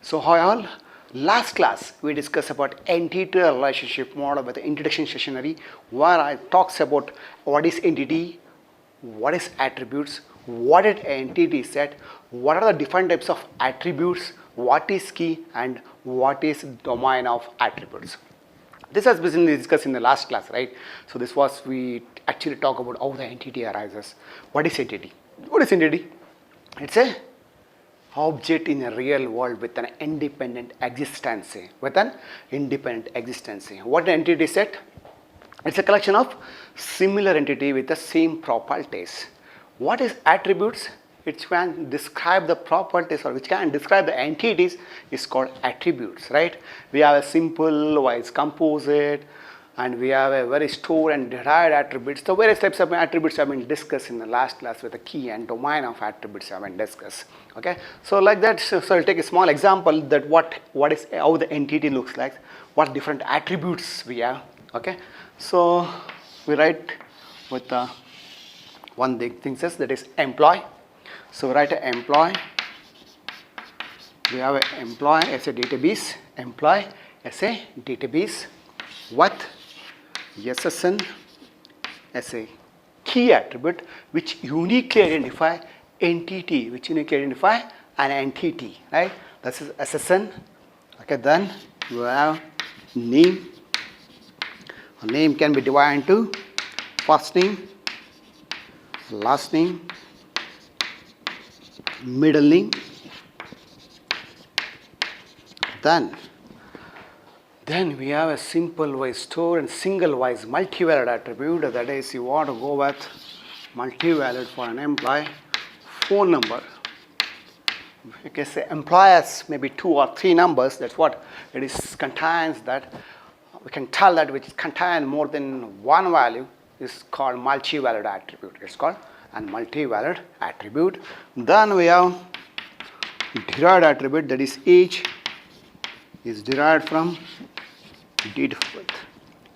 So hi all, last class we discussed about entity relationship model with the introduction sessionary where I talks about what is entity, what is attributes, what is entity set, what are the different types of attributes, what is key and what is domain of attributes. This has been discussed in the last class, right? So this was we actually talk about how the entity arises. What is entity? What is entity? It's a object in a real world with an independent existence. What an entity set? It's a collection of similar entity with the same properties. What is attributes? Which can describe the properties or which can describe the entities is called attributes, right? We have a simple wise composite and we have a very stored and derived attributes. The various types of attributes have been discussed in the last class with the key and domain of attributes have been discussed. Okay, so like that, so I'll take a small example that what is how the entity looks like, what different attributes we have. Okay, so we write with one big thing says that is employee. So write an employee. We have an employee as a database. Employee as a database. What? SSN as a key attribute which uniquely identify entity, which uniquely identify an entity, right? This is SSN. Okay, then you have name. A name can be divided into first name, last name, middle name. Then we have a simple wise store and single wise multivalued attribute. That is, you want to go with multivalued for an employee. Phone number. You can say employers maybe 2 or 3 numbers. That's what it is contains. That we can tell that which contain more than one value is called multivalued attribute. It's called a multivalued attribute. Then we have derived attribute, that is age is derived from date of birth.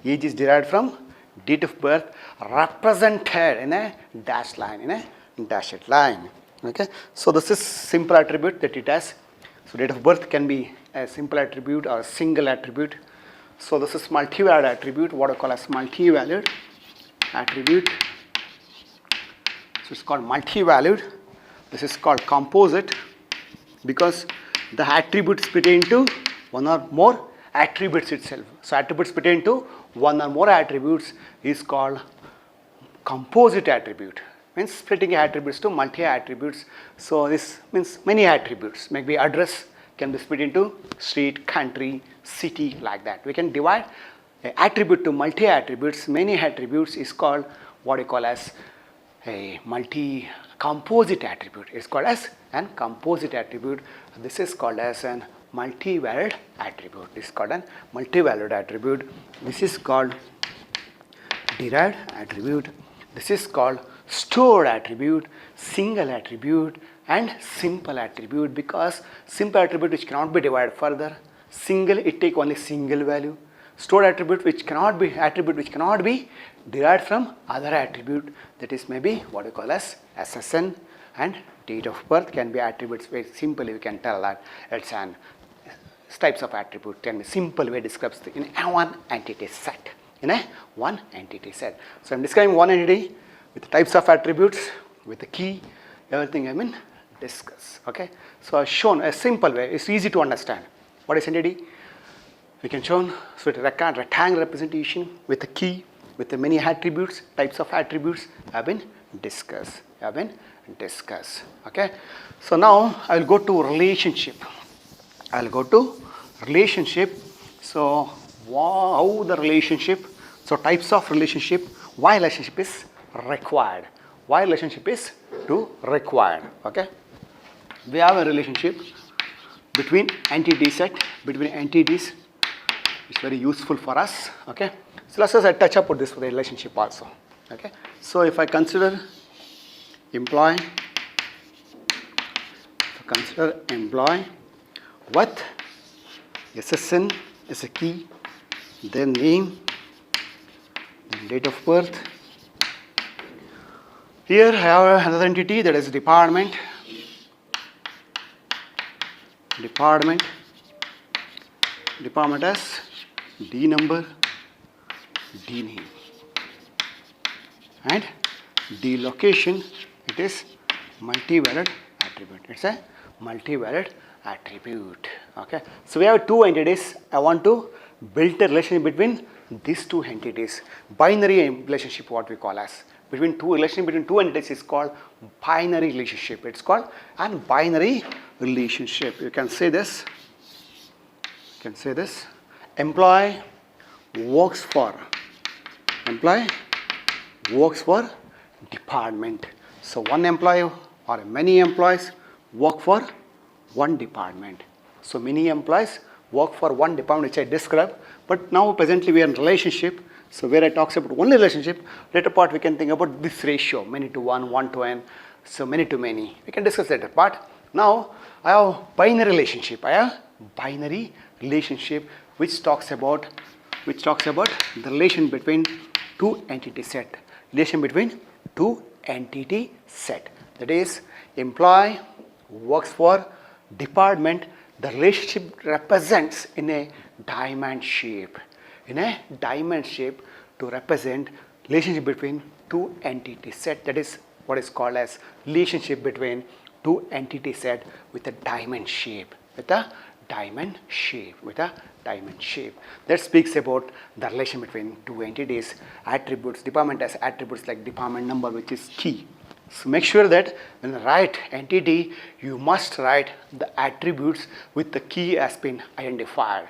Age is derived from date of birth represented in a dashed line, in a dashed line. Okay, so this is simple attribute that it has. So date of birth can be a simple attribute or a single attribute. So this is multivalued attribute, what I call as multivalued attribute. So it's called multivalued. This is called composite because the attributes pertain to one or more attributes itself. So attributes pertain to one or more attributes is called composite attribute. Means splitting attributes to multi attributes. So this means many attributes. Maybe address can be split into street, country, city, like that. We can divide an attribute to multi attributes. Many attributes is called what you call as a multi-composite attribute. It's called as an composite attribute. This is called as an multivalued attribute. This is called an multivalued attribute. This is called derived attribute. This is called stored attribute, single attribute and simple attribute, because simple attribute which cannot be divided further, single it take only single value. Stored attribute which cannot be derived from other attribute, that is maybe what we call as SSN, and date of birth can be attributes. Very simply we can tell that it's an types of attribute can be simple way describes in one entity set. In a one entity set. So I'm describing one entity with the types of attributes, with the key, everything I mean discuss. Okay. So I've shown a simple way. It's easy to understand. What is entity? We can show so it's a rectangle representation with the key, with the many attributes, types of attributes have been discussed. Okay. So now I will go to relationship. So how the relationship, so types of relationship, why relationship is required. Why relationship is required. Okay. We have a relationship between entity set, between entities. It's very useful for us. Okay. So let's just touch up with this for the relationship also. Okay. So if I consider employee, what SSN is a key, then name, then date of birth. Here I have another entity that is department. department as D number, D name, and D location, it is multivariate attribute. It's a multivariate attribute. Okay. So we have two entities. I want to build a relationship between these two entities. Binary relationship, what we call as. Between two entities is called binary relationship. It's called a binary relationship. You can say this. Employee works for department. So one employee or many employees work for one department. So many employees work for one department, which I described. But now presently we are in relationship. So where I talks about one relationship, later part we can think about this ratio, many to one, one to n, so many to many. We can discuss later part. Now I have binary relationship. Which talks about the relation between two entity set. That is, employee works for department. The relationship represents in a diamond shape. To represent relationship between two entity set. That is what is called as relationship between two entity set with a diamond shape. That speaks about the relation between two entities. Attributes, department has attributes like department number, which is key. So make sure that when you write entity, you must write the attributes with the key has been identified.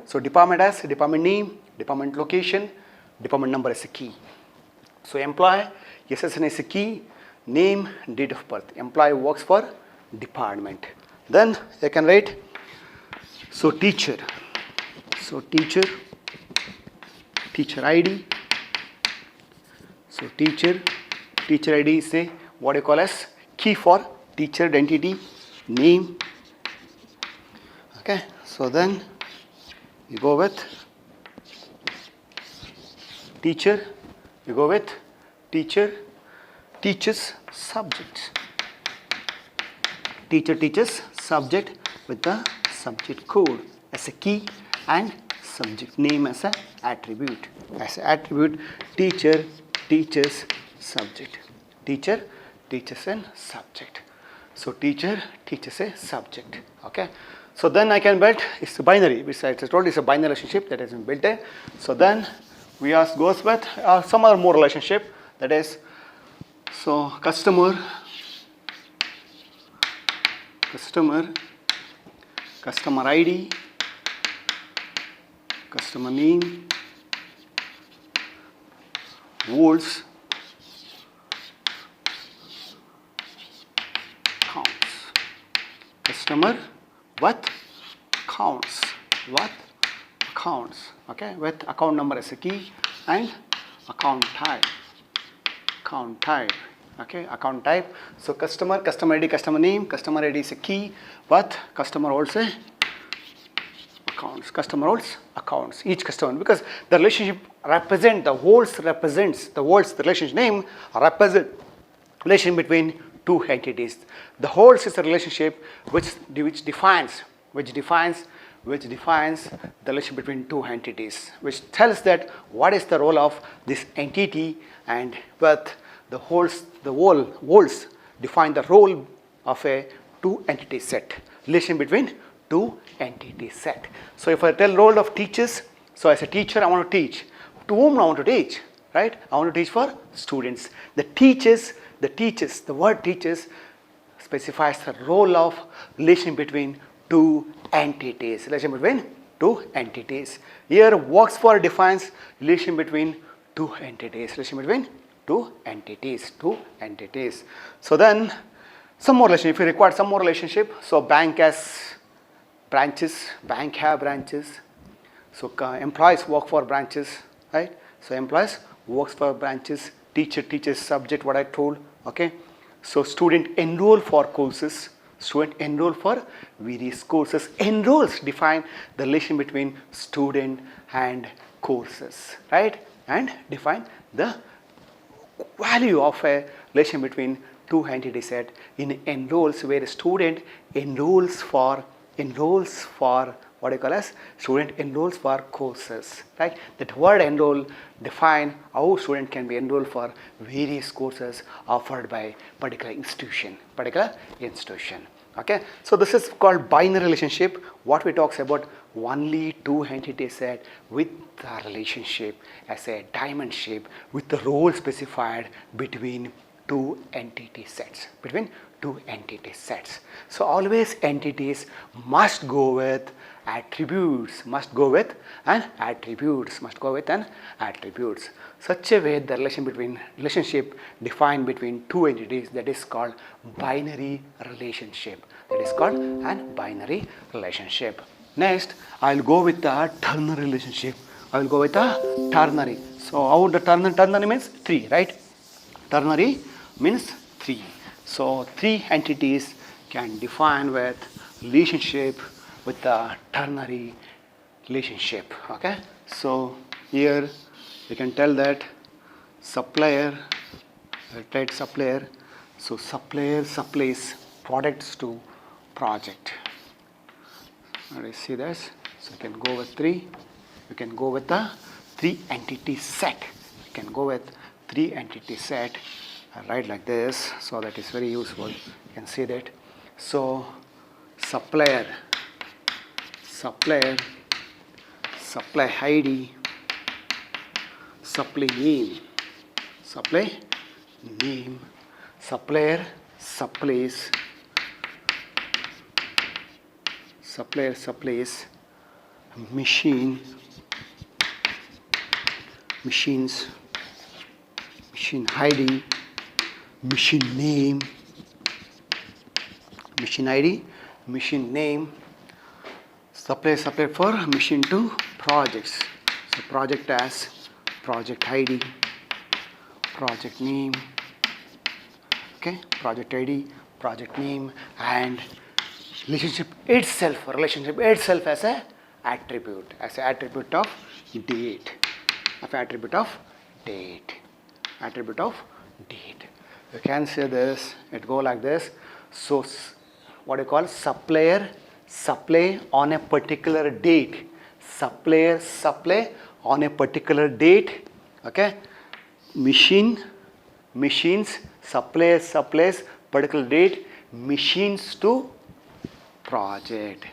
So department has department name, department location, department number is a key. So employee, SSN is a key, name, date of birth. Employee works for department. Then I can write, so teacher ID. So teacher ID is a what you call as key for teacher identity, name. Okay, so then you go with teacher, teaches subject. Teacher teaches subject with the subject code as a key and subject name as an attribute. Teacher teaches subject. Teacher teaches a subject. So teacher teaches a subject. Okay. So then I can build, it's a binary. Besides I told it's a binary relationship that has been built in. So then we goes with some other more relationship, that is, so customer, customer ID, customer name, volts, counts. Customer what counts. Okay, with account number as a key and account type. Okay, account type. So customer ID, customer name, customer ID is a key, but customer also accounts. Customer holds accounts, each customer, because the relationship represents the relationship name represent relation between two entities. The wholes is a relationship which defines the relation between two entities, which tells that what is the role of this entity, and with the wholes define the role of a two entity set, relation between two entity set. So if I tell role of teachers, so as a teacher I want to teach. To whom I want to teach? Right? I want to teach for students. The word teaches specifies the role of relation between two entities. Here works for defines relation between two entities. So then some more relation. If you require some more relationship, so bank has branches, bank have branches. So employees work for branches, right? So employees works for branches. Teacher teaches subject, what I told. Okay. So student enroll for courses. Student enroll for various courses. Enrolls define the relation between student and courses, right? And define the value of a relation between two entity set. In enrolls, where a student enrolls for enrolls for what you call as student enrolls for courses, right? That word enroll define how student can be enrolled for various courses offered by particular institution. Okay, so this is called binary relationship. What we talks about only two entities set with the relationship as a diamond shape with the role specified between two entity sets. So always entities must go with attributes, such a way the relationship defined between two entities, that is called binary relationship. Next, I will go with the ternary relationship. So how the ternary means 3, right? Ternary means 3. So 3 entities can define with relationship with the ternary relationship. Okay, so here you can tell that supplier, so supplier supplies products to project. You see this? So you can go with 3. You can go with the 3 entity set. I write like this, so that is very useful. You can see that. So supplier, supply ID, supply name, supplier supplies machine ID, machine name, supply for machine to projects. So project as project ID, project name, okay, project ID, project name, and relationship itself as a attribute, of date. You can say this, it go like this. So what you call supply on a particular date. Supply on a particular date. Okay. Machines supplies particular date. Machines to project.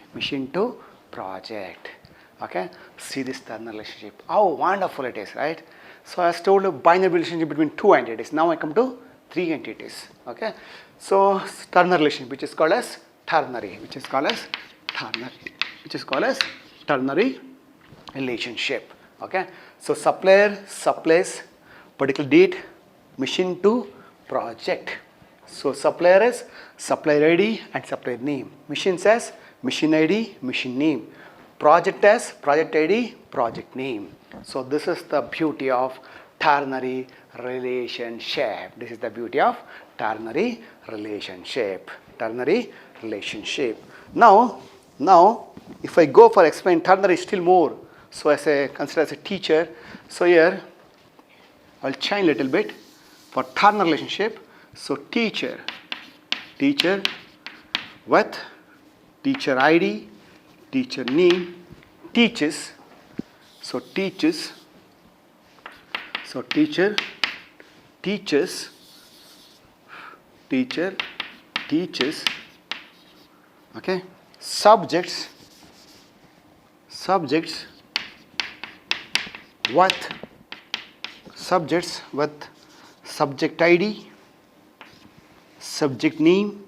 Okay. See this ternary relationship. How wonderful it is, right? So I was told a binary relationship between two entities. Now I come to 3 entities. Okay. So ternary relationship, which is called as ternary relationship. Okay. So supplier supplies particular date, machine to project. So supplier is supplier ID and supplier name. Machine says machine ID, machine name. Project as project ID, project name. So this is the beauty of ternary relationship. Now, if I go for explain ternary still more, so as a consider as a teacher, so here I'll change little bit for ternary relationship. So teacher with teacher ID, teacher name, teaches. So teacher teaches, okay, subjects with subject ID, subject name.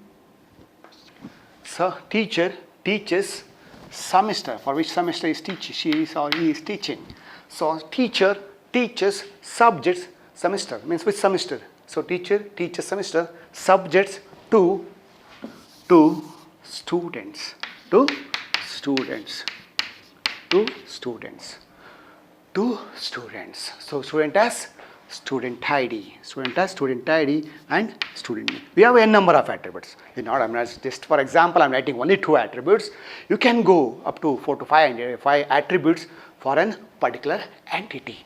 So teacher teaches semester, for which semester is teaching, she is or he is teaching. So teacher teaches subjects semester, means which semester. So teacher teaches semester subjects to students. So student has student ID and student name. We have n number of attributes. You know, I'm not just for example, I'm writing only 2 attributes. You can go up to 4 to 5 attributes for a particular entity.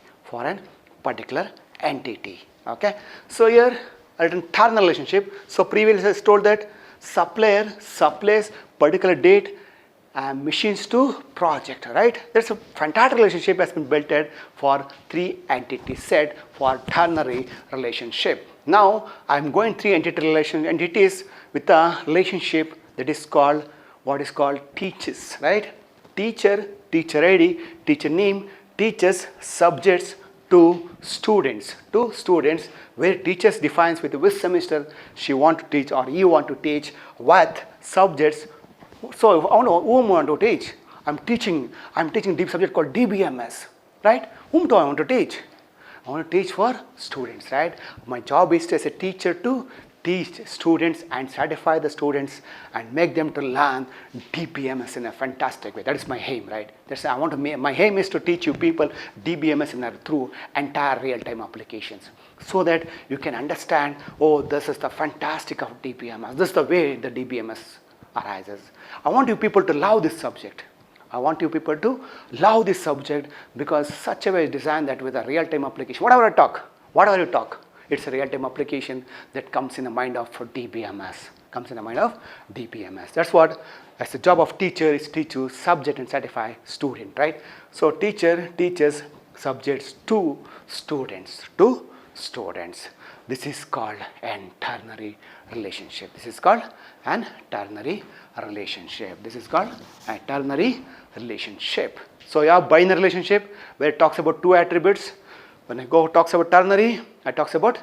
Okay. So here I written ternary relationship. So previously I told that supplier supplies particular date machines to project, right? That's a fantastic relationship has been built for three entity set for ternary relationship. Now I'm going three entities with a relationship that is called what is called teachers, right? Teacher, teacher ID, teacher name, teachers, subjects to students, where teachers defines with which semester she want to teach or you want to teach, what subjects. So if I want to, whom I want to teach, I'm teaching deep subject called DBMS, right? Whom do I want to teach? I want to teach for students, right? My job is as a teacher to teach students and certify the students and make them to learn DBMS in a fantastic way. That is my aim, right? My aim is to teach you people DBMS through entire real-time applications so that you can understand, oh, this is the fantastic of DBMS. This is the way the DBMS arises. I want you people to love this subject. I want you people to love this subject because such a way is designed that with a real-time application, whatever you talk, it's a real-time application that comes in the mind of DBMS. That's what, as the job of teacher is teach you subject and certify student, right? So teacher teaches subjects to students. This is called an ternary relationship. So you have binary relationship where it talks about two attributes. When I talks about ternary, I talks about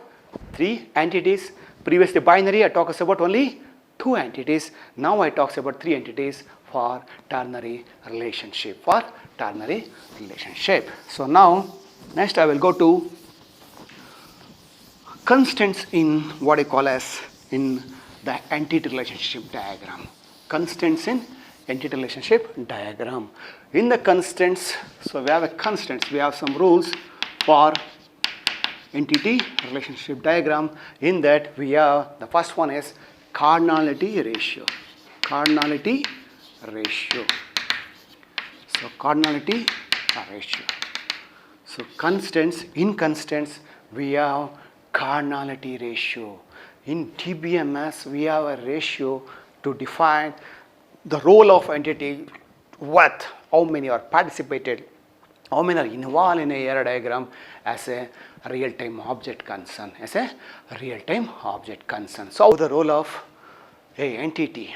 three entities. Previously binary, I talks about only two entities. Now I talks about three entities for ternary relationship. So now, next I will go to constants in what I call as in the entity relationship diagram. In the constants, so we have we have some rules for entity relationship diagram. In that we have, the first one is cardinality ratio. So constants, in constants we have cardinality ratio. In DBMS we have a ratio to define the role of entity, how many are participated, how many are involved in a error diagram as a real-time object concern. So how the role of entity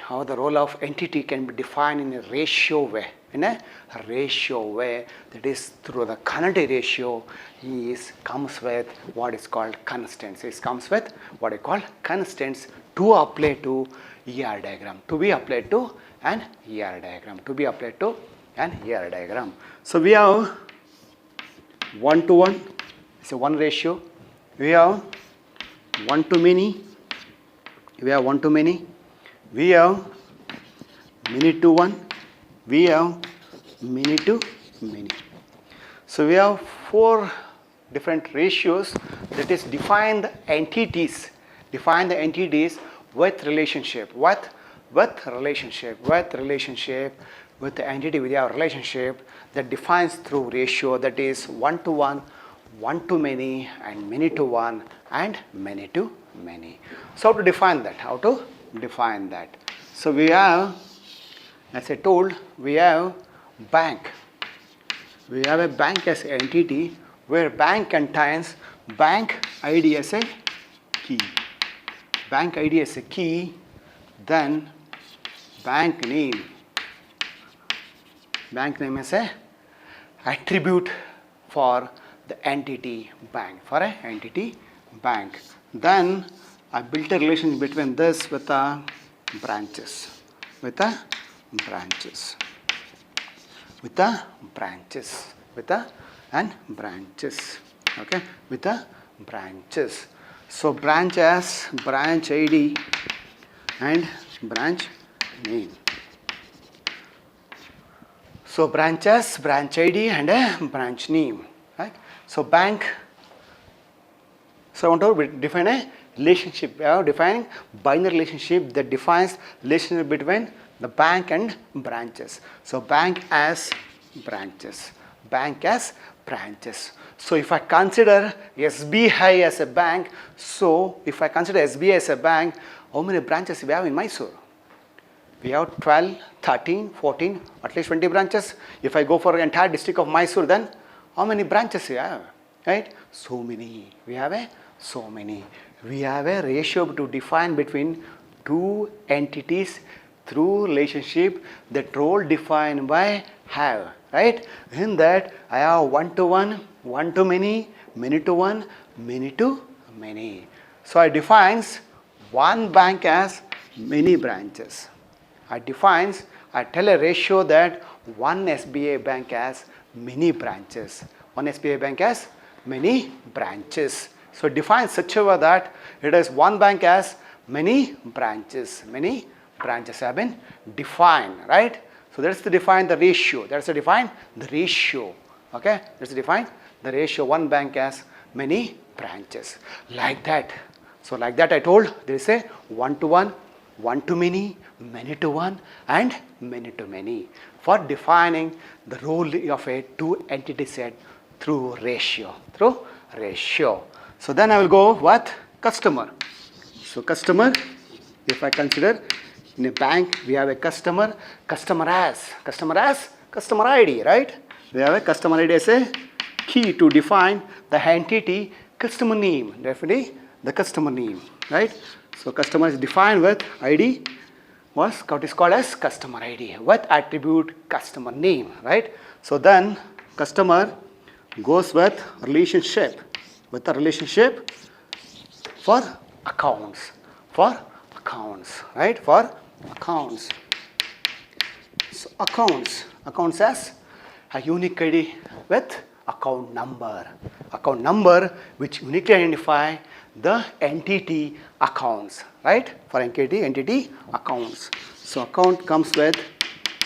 can be defined in a ratio way. That is through the cardinality ratio comes with what is called constants. It comes with what I call constants to apply to ER diagram. To be applied to an ER diagram. So we have 1-to-1, it's a 1 ratio. We have 1-to-many. We have many-to-1. We have many-to-many. So we have 4 different ratios that is define the entities with relationship. With the entity we have relationship that defines through ratio, that is 1-to-1, 1-to-many, and many-to-1 and many-to-many. So how to define that? So we have, as I told, we have bank. We have a bank as an entity where bank contains bank ID as a key. Then bank name as a attribute for the entity bank, Then I built a relation between this with the branches. So branch as branch ID and branch name. So branches, branch ID and a branch name, right? So bank. So I want to define a relationship. We are defining binary relationship that defines relationship between the bank and branches. So bank as branches. So if I consider SBI as a bank, how many branches we have in Mysore? We have 12, 13, 14, at least 20 branches. If I go for the entire district of Mysore, then how many branches we have? Right? So many. We have so many. We have a ratio to define between two entities through relationship that role defined by have. Right? In that I have one to one, one to many, many to one, many to many. So I defines one bank as many branches. I tell a ratio that one SBI bank has many branches. One SBI bank has many branches. So define such a way that it is one bank has many branches. Many branches have been defined, right? So that's to define the ratio. That's to define the ratio. Okay? That's to define the ratio. One bank has many branches. Like that. So like that I told there is a one to one, one to many to one, and many to many for defining the role of a two entity set through ratio. So then I will go with customer. So customer, if I consider in a bank we have a customer as customer ID, right? We have a customer ID as a key to define the entity customer name, definitely the customer name, right? So customer is defined with ID, what is called as customer ID with attribute customer name, right? So then customer goes with relationship, for accounts, right? For accounts. So accounts as a unique ID with account number which uniquely identify the entity accounts, right? For entity accounts. So account comes with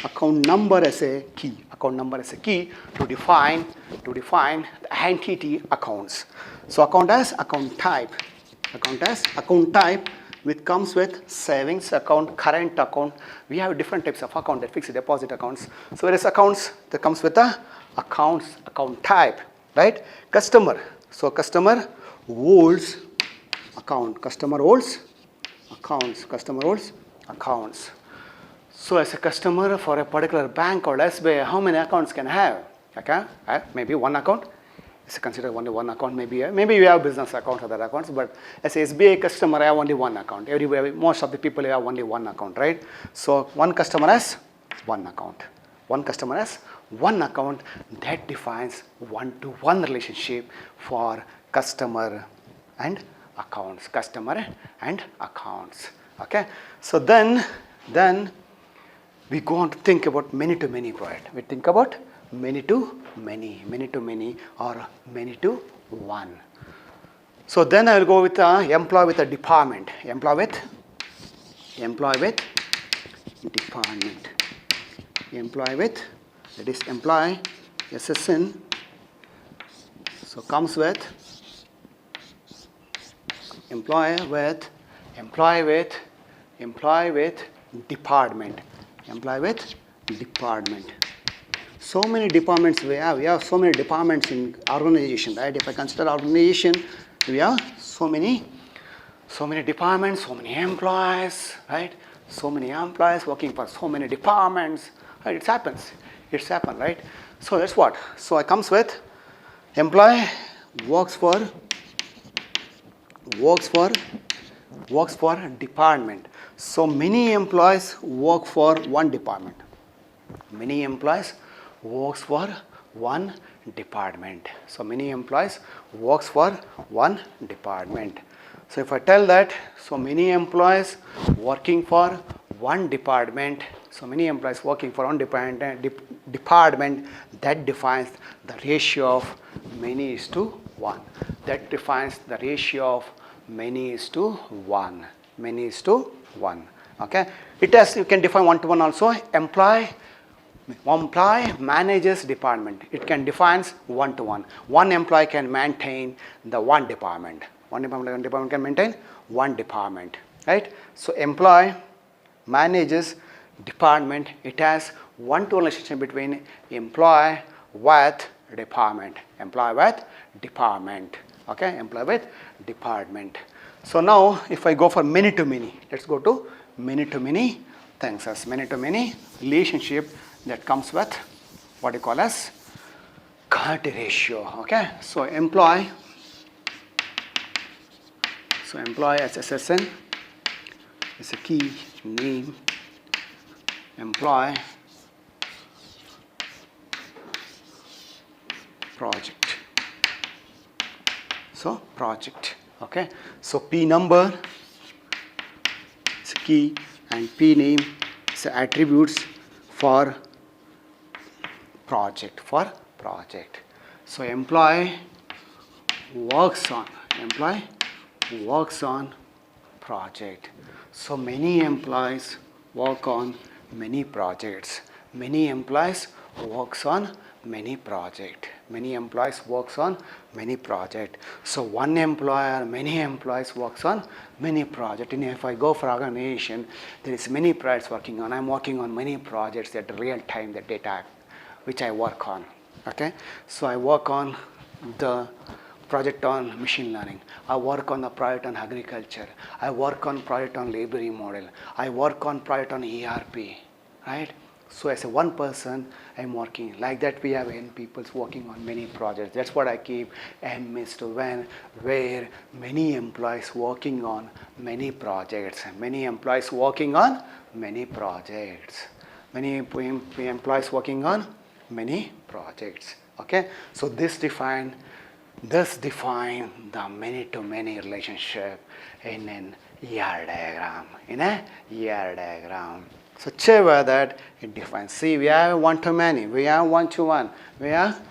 account number as a key. To define the entity accounts. So account as account type. Which comes with savings account, current account. We have different types of account, that fixed deposit accounts. So there is accounts that comes with the account type, right? Customer. So customer holds account. Customer holds accounts. So as a customer for a particular bank or SBI, how many accounts can I have? Okay, maybe one account. It's considered only one account. Maybe you have business accounts, other accounts, but as a SBI customer, I have only one account. Everywhere, most of the people have only one account, right? So one customer has one account. That defines one-to-one relationship for customer and accounts. Okay. So then we go on to think about many-to-many project. We think about many-to-many or many-to-one. So then I will go with employee with a department. Employee with department. That is employee SSN. So comes with employee with department. So many departments we have. We have so many departments in organization, right? If I consider organization, we have so many departments, so many employees, right? So many employees working for so many departments. Right? It happens, right? So that's what. So it comes with employee works for department. So many employees work for one department. So many employees works for one department. So if I tell that, so many employees working for one department. Department that defines the ratio of many is to one. Many is to one. Okay. You can define one-to-one also. Employee manages department. It can define one-to-one. One employee can maintain the one department. One department can maintain one department. Right? So employee manages department. It has one-to-one relationship between employee with department. Okay? Employee with department. So now if I go for many to many, let's go to many to many things as many-to-many relationship that comes with what you call as quantity ratio. Okay, so employee as SSN is a key name. Employee project. So project. Okay, so P number is a key and P name is attributes for project. So employee works on project. So many employees work on many projects. Many employees works on many projects. So one employer, many employees works on many projects. And if I go for organization, there is many projects working on. I'm working on many projects at real time, the data which I work on. Okay, so I work on the project on machine learning. I work on the project on agriculture. I work on project on library model. I work on project on ERP, right? So as a one person, I'm working. Like that we have N people working on many projects. That's what I keep M is to when, where many employees working on many projects. Many employees working on many projects. Many employees working on many projects. Okay, so this define the many-to-many relationship in an ER diagram. So check that it defines. See, we have one-to-many, we have one-to-one, we have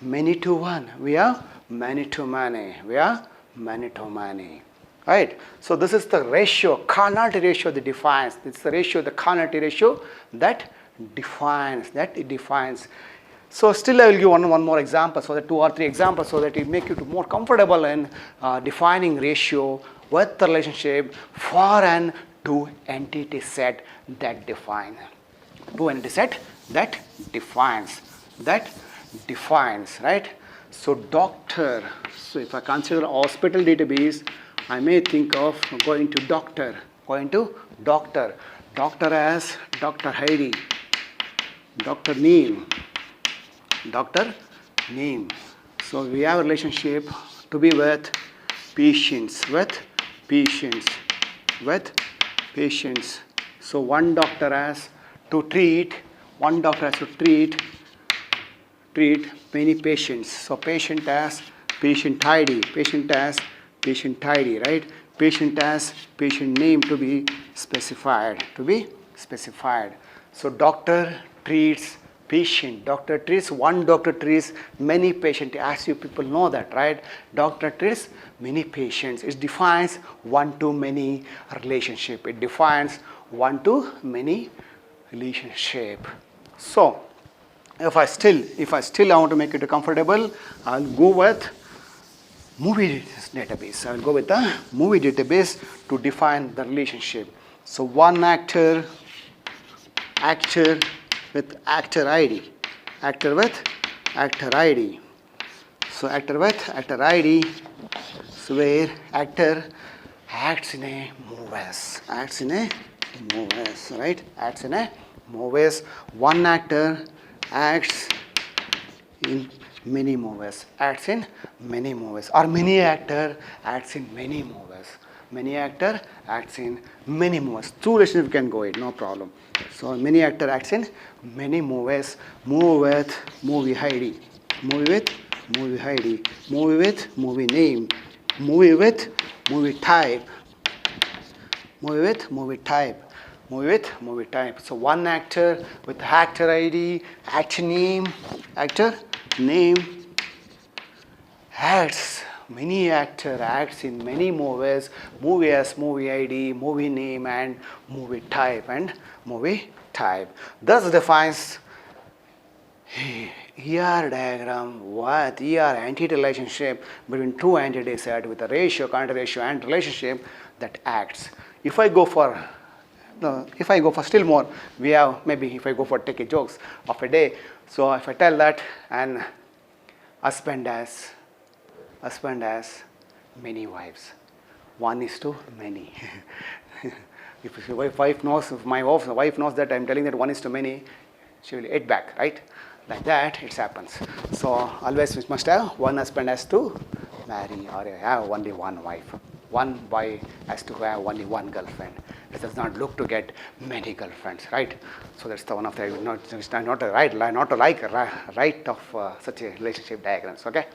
many-to-one, we have many-to-many, we have many-to-many. Right? So this is the ratio, carnality ratio that defines. It's the ratio, the carnality ratio that it defines. So still I will give one more example, so that 2 or 3 examples, so that it make you more comfortable in defining ratio with the relationship for an 2 entity set that defines. 2 entity set that defines, right? So doctor, so if I consider hospital database, I may think of going to doctor as Dr. ID, doctor name. So we have a relationship to be with patients. So one doctor has to treat many patients. So patient has patient ID, right? Patient has patient name to be specified. So doctor treats patient. One doctor treats many patients. As you people know that, right? Doctor treats many patients. It defines one-to-many relationship. So if I still want to make it comfortable, I'll go with movie database. I'll go with the movie database to define the relationship. So one actor with actor ID. So actor with actor ID. So where actor acts in a movies, right? Acts in a movies. One actor acts in many movies. Or many actor acts in many movies. Two relationship can go in, no problem. So many actor acts in many movies. Move with movie ID. Movie with movie name. Movie with movie type. So one actor with actor ID, actor name, acts. Many actor acts in many movies. Movie has movie ID, movie name, and movie type. Thus defines ER diagram with ER entity relationship between two entity set with a ratio, quantity ratio, and relationship that acts. If I go for still more, we have maybe if I go for take a jokes of a day. So if I tell that an husband has many wives, 1:many. If my wife knows, if my wife knows that I'm telling that one is too many, she will hit back, right? Like that, it happens. So always we must have one husband has to marry or have only one wife. One boy has to have only one girlfriend. It does not look to get many girlfriends, right? So that's the one of the not a right of such a relationship diagrams. Okay.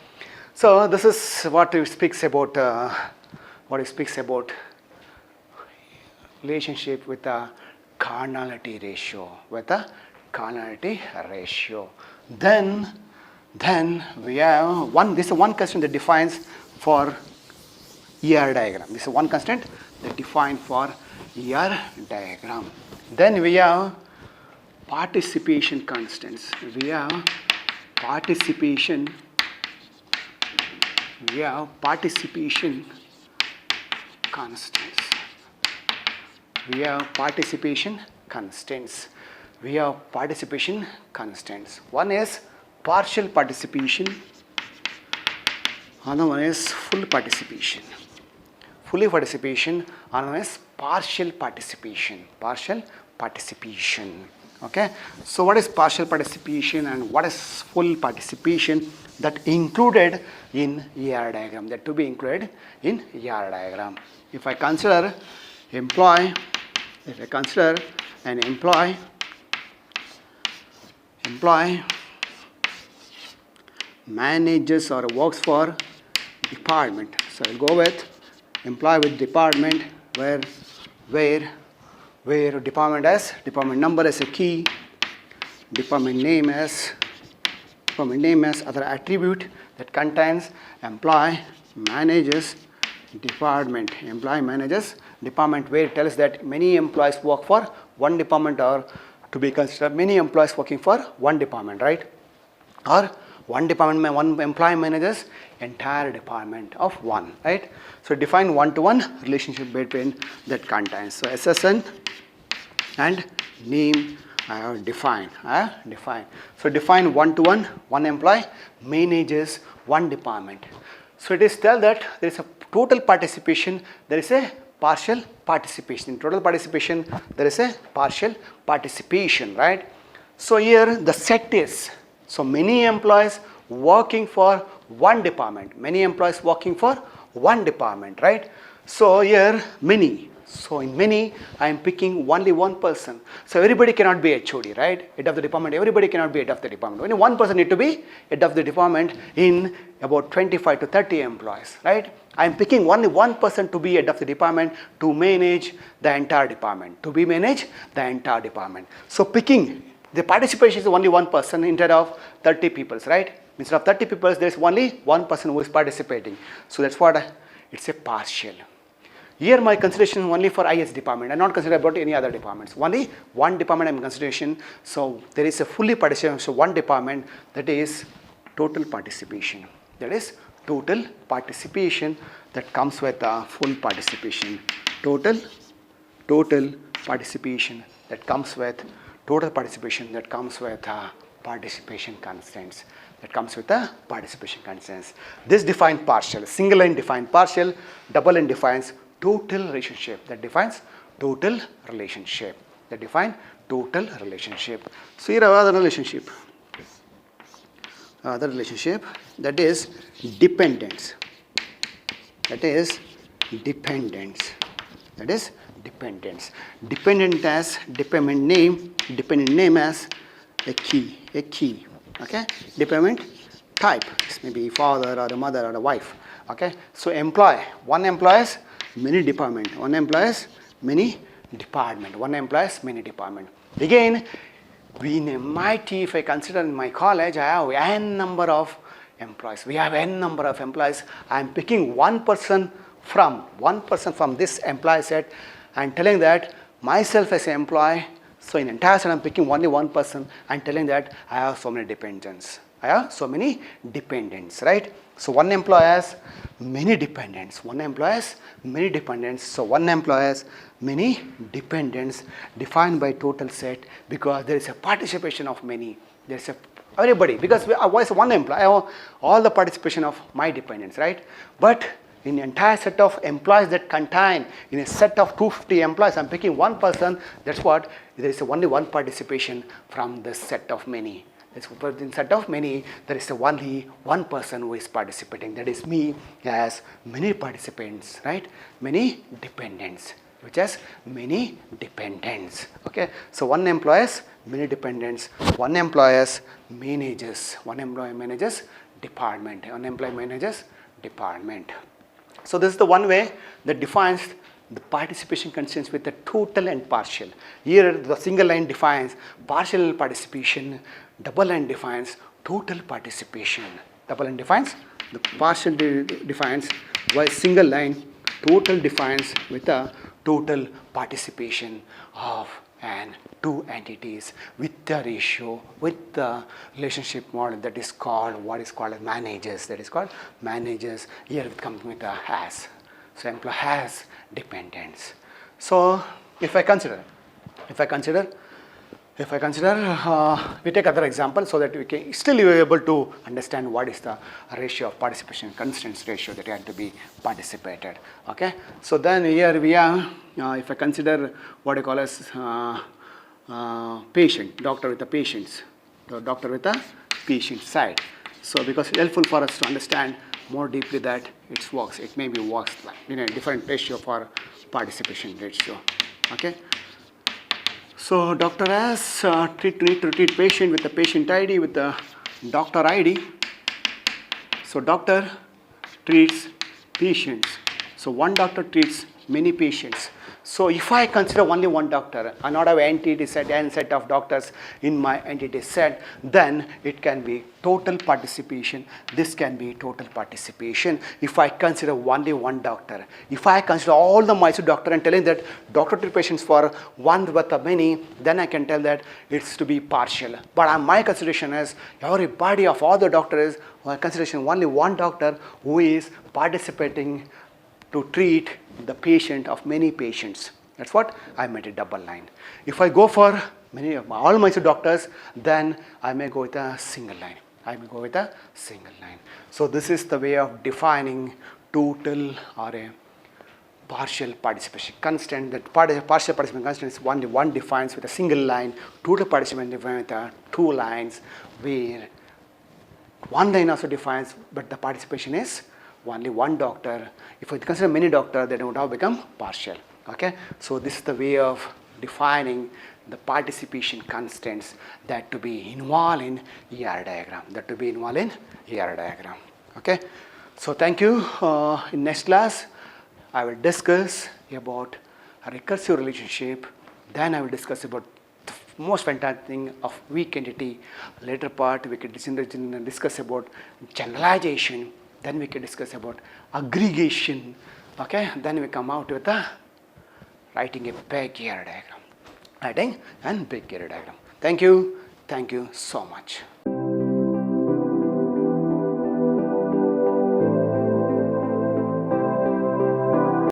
So this is what it speaks about. Relationship with a carnality ratio. Then we have one. This is one constraint that defines for ER diagram. This is one constraint that defines for ER diagram. Then we have participation constants. We have participation constants. One is partial participation, another one is full participation. Fully participation, another one is partial participation. Okay. So what is partial participation and what is full participation? That included in ER diagram. That to be included in ER diagram. If I consider an employee manages or works for department. So I'll go with employee with department where department number as a key, department name as other attribute that contains employee manages department. Employee manages department where it tells that many employees work for one department or to be considered many employees working for one department, right? Or one employee manages entire department of one, right? So define one-to-one relationship between that contains. So SSN and name I have defined. So define one-to-one, one employee manages one department. So it is tell that there is a total participation, there is a partial participation. In total participation, there is a partial participation, right? So here the set is, so many employees working for one department. Right? So here many. So in many, I am picking only one person. So everybody cannot be HOD, right? Head of the department, everybody cannot be head of the department. Only one person need to be head of the department in about 25 to 30 employees, right? I am picking only one person to be head of the department to manage the entire department. So picking, the participation is only one person instead of 30 people, right? Instead of 30 people, there is only one person who is participating. So that's what it's a partial. Here my consideration is only for IS department. I am not considering about any other departments. Only one department I am consideration. So there is a fully participation. So one department, that is total participation. That comes with full participation. Total participation that comes with participation constants. This defines partial. Single line defines partial. Double line defines total relationship. That defines total relationship. So here are other relationship. That is dependence. Dependent as dependent name as a key. Okay. Dependent type. This may be father or a mother or a wife. Okay. So employee. One employees, many department. One employees, many department. Again, in MIT, if I consider in my college, I have n number of employees. I am picking one person from this employee set and telling that myself as an employee. So in entire set I am picking only one person and telling that I have so many dependents. Right? So one employee has many dependents. So one employee has many dependents defined by total set because there is a participation of many. There is everybody because I was one employee. I have all the participation of my dependents, right? But in entire set of employees that contain, in a set of 250 employees, I'm picking one person, that's what, there is only one participation from this set of many. In set of many, there is only one person who is participating, that is me, as many participants, right? Many dependents, which has many dependents. Okay, so one employees, many dependents, one employees manages, one employee manages department, one employee manages department. So this is the one way that defines the participation constraints with the total and partial. Here the single line defines partial participation, double line defines total participation. Double line defines the partial defines, while single line total defines with a total participation of and two entities with the ratio, with the relationship model that is called, what is called as managers, that is called managers. Here it comes with a has. So employee has dependents. So if I consider, we take other example so that we can still be able to understand what is the ratio of participation constraints ratio that had to be participated. Okay, so then here we are. If I consider what I call as patient, doctor with the patients, the doctor with the patient side. So because it's helpful for us to understand more deeply that it works. It may be works in a different ratio for participation ratio. Okay. So doctor has need to treat patient with the patient ID with the doctor ID. So doctor treats patients. So one doctor treats many patients. So if I consider only one doctor, I not have entity set and set of doctors in my entity set, then it can be total participation. This can be total participation if I consider only one doctor. If I consider all the Mysore doctor and telling that doctor treat patients for one with the many, then I can tell that it's to be partial. But my consideration is everybody of all the doctors, my consideration only one doctor who is participating to treat the patient of many patients. That's what I made a double line. If I go for many of all Mysore doctors, then I may go with a single line. So this is the way of defining total or a partial participation constant. That partial participation constant is only one defines with a single line, total participation defined with two lines, where one line also defines, but the participation is only one doctor. If we consider many doctors, then it would now become partial. Okay, so this is the way of defining the participation constants that to be involved in ER diagram. Okay, so thank you. In next class, I will discuss about a recursive relationship. Then I will discuss about the most fantastic thing of weak entity. Later part, we can discuss about generalization. Then we can discuss about aggregation. Okay, then we come out with writing a big ER diagram. Thank you so much.